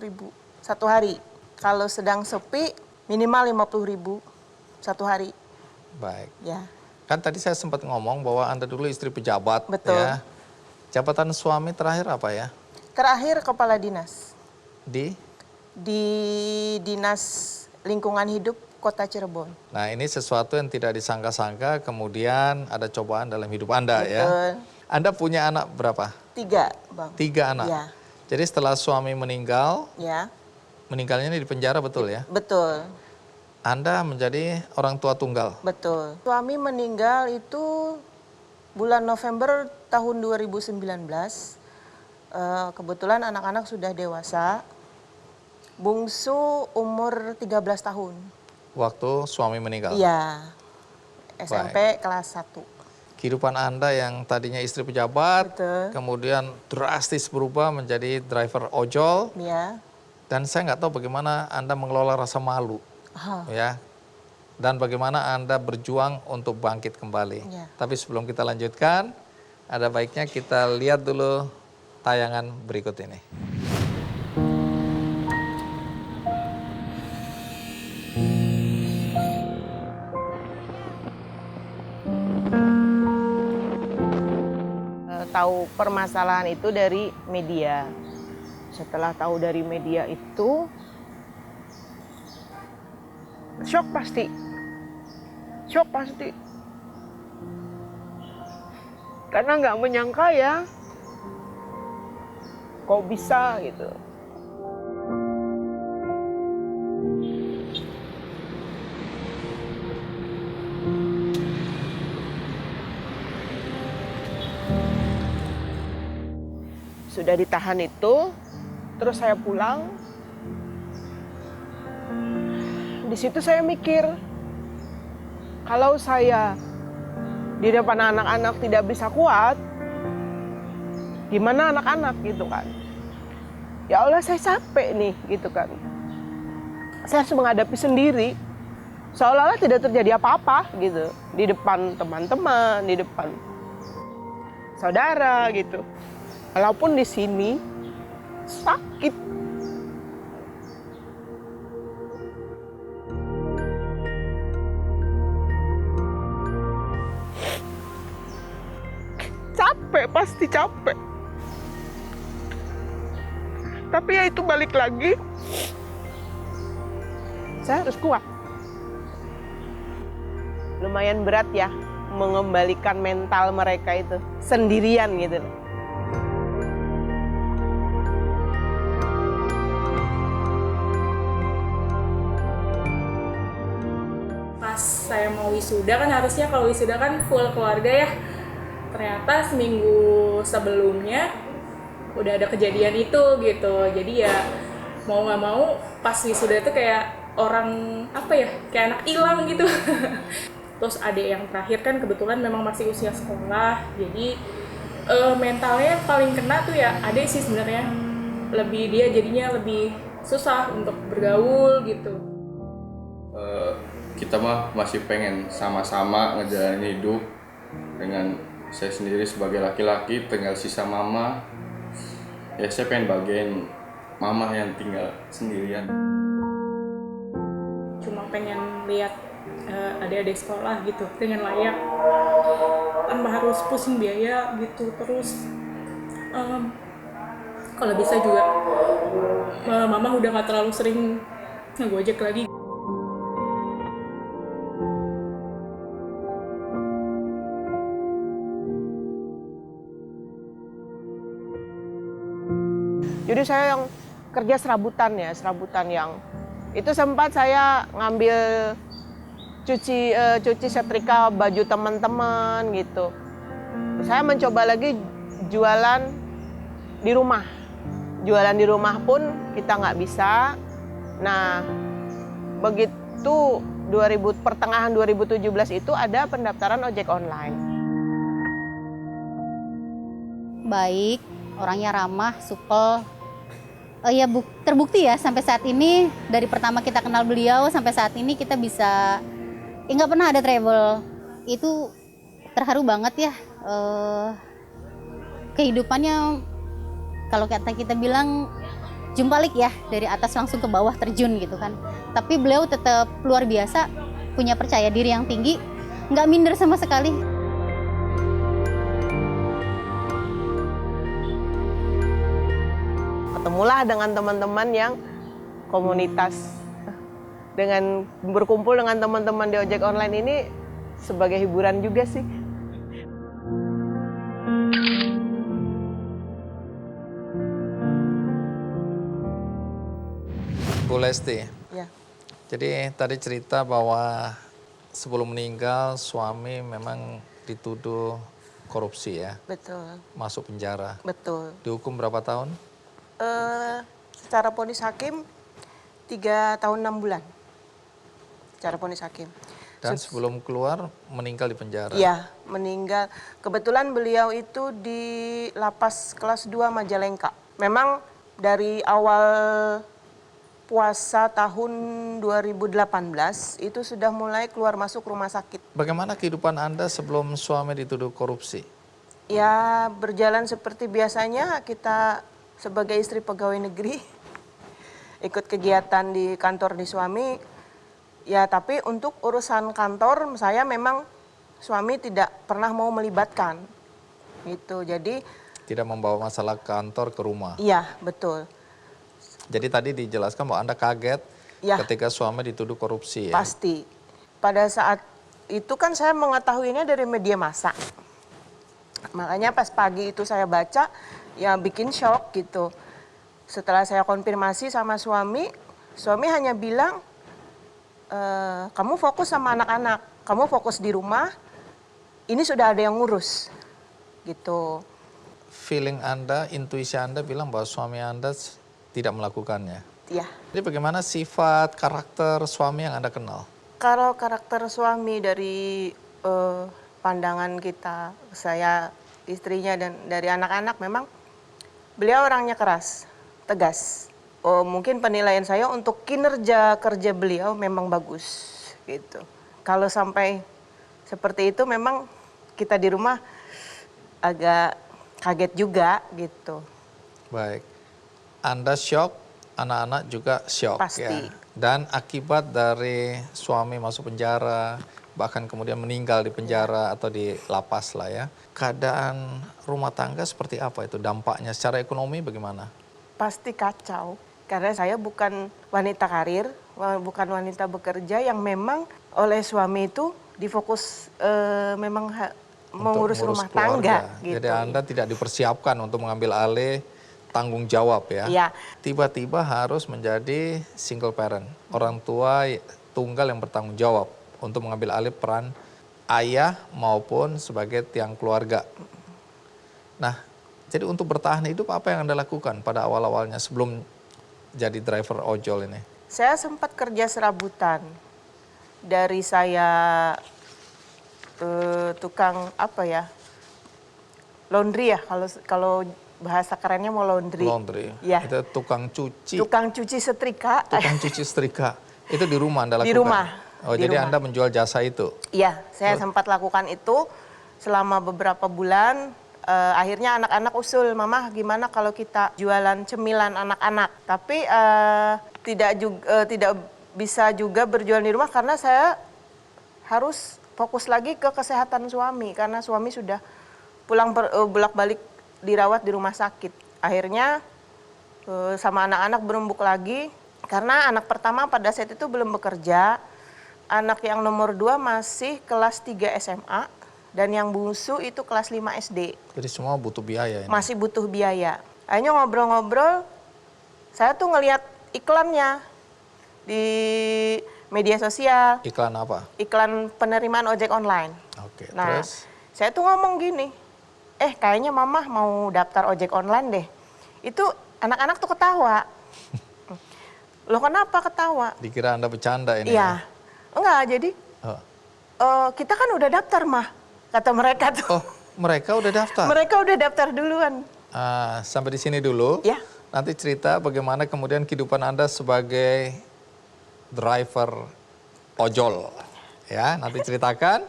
ribu satu hari. Kalau sedang sepi minimal 50 ribu satu hari. Baik. Ya. Kan tadi saya sempat ngomong bahwa Anda dulu istri pejabat. Betul. Ya. Jabatan suami terakhir apa ya? Terakhir kepala dinas Di? di Dinas Lingkungan Hidup Kota Cirebon. Nah ini sesuatu yang tidak disangka-sangka kemudian ada cobaan dalam hidup Anda ya. Betul. Anda punya anak berapa? 3, Bang. 3 anak? Ya. Jadi setelah suami meninggal, Ya, meninggalnya di penjara betul ya? betul. Anda menjadi orang tua tunggal? Betul. Suami meninggal itu bulan November tahun 2019. Kebetulan anak-anak sudah dewasa. Bungsu umur 13 tahun. Waktu suami meninggal? Iya. SMP kelas 1. Kehidupan Anda yang tadinya istri pejabat, Betul. kemudian drastis berubah menjadi driver ojol, Ya. dan saya nggak tahu bagaimana Anda mengelola rasa malu, ya, dan bagaimana Anda berjuang untuk bangkit kembali. Ya. Tapi sebelum kita lanjutkan, ada baiknya kita lihat dulu tayangan berikut ini. Tahu permasalahan itu dari media. Setelah tahu dari media itu, shock pasti. Shock pasti. Karena nggak menyangka ya, kok bisa gitu. Sudah ditahan itu, terus saya pulang. Di situ saya mikir, kalau saya di depan anak-anak tidak bisa kuat, gimana anak-anak gitu kan? Ya Allah, saya capek nih gitu kan. Saya harus menghadapi sendiri, seolah-olah tidak terjadi apa-apa gitu di depan teman-teman, di depan saudara gitu. Walaupun di sini sakit. Capek, pasti capek. Tapi ya itu balik lagi. Saya harus kuat. Lumayan berat ya mengembalikan mental mereka itu sendirian gitu. Pas saya mau wisuda kan harusnya kalau wisuda kan full keluarga ya. Ternyata seminggu sebelumnya udah ada kejadian itu gitu. Jadi ya mau nggak mau pas wisuda itu kayak orang apa ya, kayak anak hilang gitu. Terus adik yang terakhir kan kebetulan memang masih usia sekolah. Jadi mentalnya paling kena tuh ya adik sih sebenarnya. Dia jadinya lebih susah untuk bergaul gitu. Kita mah masih pengen sama-sama ngejalanin hidup dengan saya sendiri sebagai laki-laki, tinggal sisa mama. Ya saya pengen bagian mama yang tinggal sendirian. Cuma pengen ngelihat adik-adik sekolah gitu dengan layak tanpa harus pusing biaya gitu. Terus kalau bisa juga mama udah nggak terlalu sering ngegojek lagi. Jadi saya yang kerja serabutan yang itu sempat saya ngambil cuci setrika baju teman-teman gitu. Saya mencoba lagi jualan di rumah. Jualan di rumah pun kita nggak bisa. Nah, begitu pertengahan 2017 itu ada pendaftaran ojek online. Baik, orangnya ramah, supel. Ya terbukti ya sampai saat ini, dari pertama kita kenal beliau sampai saat ini kita bisa, nggak pernah ada travel. Itu terharu banget ya. Kehidupannya kalau kita bilang jumpalik ya, dari atas langsung ke bawah terjun gitu kan. Tapi beliau tetap luar biasa, punya percaya diri yang tinggi, nggak minder sama sekali. Ketemulah dengan teman-teman yang komunitas. Dengan berkumpul dengan teman-teman di ojek online ini sebagai hiburan juga sih. Bu Lesti, Ya. jadi tadi cerita bahwa sebelum meninggal suami memang dituduh korupsi ya, Betul, masuk penjara. betul. Dihukum berapa tahun? Secara vonis hakim 3 tahun 6 bulan. Secara vonis hakim. Dan sebelum keluar meninggal di penjara. Iya, meninggal. Kebetulan beliau itu di lapas kelas 2 Majalengka. Memang dari awal puasa tahun 2018 itu sudah mulai keluar masuk rumah sakit. Bagaimana kehidupan Anda sebelum suami dituduh korupsi? Ya, berjalan seperti biasanya kita sebagai istri pegawai negeri. Ikut kegiatan di kantor di suami. Ya, tapi untuk urusan kantor saya memang suami tidak pernah mau melibatkan. Gitu. Jadi Tidak membawa masalah kantor ke rumah. iya, betul. Jadi tadi dijelaskan bahwa Anda kaget Ya. ketika suami dituduh korupsi ya? Pasti. Pada saat itu kan saya mengetahuinya dari media massa. Makanya pas pagi itu saya baca, ya bikin shock gitu. Setelah saya konfirmasi sama suami hanya bilang, kamu fokus sama anak-anak, kamu fokus di rumah, ini sudah ada yang ngurus. Gitu. Feeling Anda, intuisi Anda bilang bahwa suami Anda tidak melakukannya. Ya. Jadi bagaimana sifat, karakter suami yang Anda kenal? Kalau karakter suami dari pandangan kita, saya, istrinya, dan dari anak-anak, memang beliau orangnya keras, tegas. Mungkin penilaian saya untuk kinerja kerja beliau memang bagus, gitu. Kalau sampai seperti itu memang kita di rumah agak kaget juga, gitu. Baik. Anda shock, anak-anak juga shock. Pasti. Ya. Dan akibat dari suami masuk penjara, bahkan kemudian meninggal di penjara atau di lapas lah ya. Keadaan rumah tangga seperti apa itu? Dampaknya secara ekonomi bagaimana? Pasti kacau. Karena saya bukan wanita karir, bukan wanita bekerja yang memang oleh suami itu difokus memang mengurus rumah tangga. Gitu. Jadi Anda tidak dipersiapkan untuk mengambil alih tanggung jawab ya. Iya. Tiba-tiba harus menjadi single parent. Orang tua tunggal yang bertanggung jawab untuk mengambil alih peran ayah maupun sebagai tiang keluarga. Nah, jadi untuk bertahan hidup apa yang Anda lakukan pada awal-awalnya sebelum jadi driver ojol ini? Saya sempat kerja serabutan. Dari saya tukang laundry ya, kalau bahasa kerennya mau laundry. Laundry. Ya. Itu tukang cuci. Tukang cuci setrika. Tukang cuci setrika. Itu di rumah Anda lakukan? Di rumah. Oh, di jadi rumah. Anda menjual jasa itu? Iya, saya sempat lakukan itu selama beberapa bulan. Akhirnya anak-anak usul, Mama gimana kalau kita jualan cemilan anak-anak. Tapi tidak bisa juga berjualan di rumah karena saya harus fokus lagi ke kesehatan suami karena suami sudah pulang bolak-balik dirawat di rumah sakit. Akhirnya sama anak-anak berembuk lagi karena anak pertama pada saat itu belum bekerja. Anak yang nomor 2 masih kelas 3 SMA dan yang bungsu itu kelas 5 SD. Jadi semua butuh biaya ini. Masih butuh biaya. Akhirnya ngobrol-ngobrol, saya tuh ngelihat iklannya di media sosial. Iklan apa? Iklan penerimaan ojek online. Oke, Nah, terus? saya tuh ngomong gini, kayaknya mama mau daftar ojek online deh. Itu anak-anak tuh ketawa. Loh kenapa ketawa? Dikira Anda bercanda ini. Iya, enggak jadi kita kan udah daftar mah, kata mereka tuh. Oh, mereka udah daftar? Mereka udah daftar duluan. Sampai di sini dulu. Ya. Nanti cerita bagaimana kemudian kehidupan Anda sebagai driver ojol. Ya, nanti ceritakan.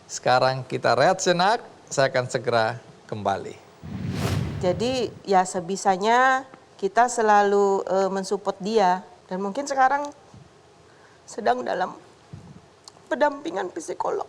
Sekarang kita rehat sejenak, saya akan segera kembali. Jadi ya sebisanya kita selalu mensupport dia. Dan mungkin sekarang sedang dalam pendampingan psikolog.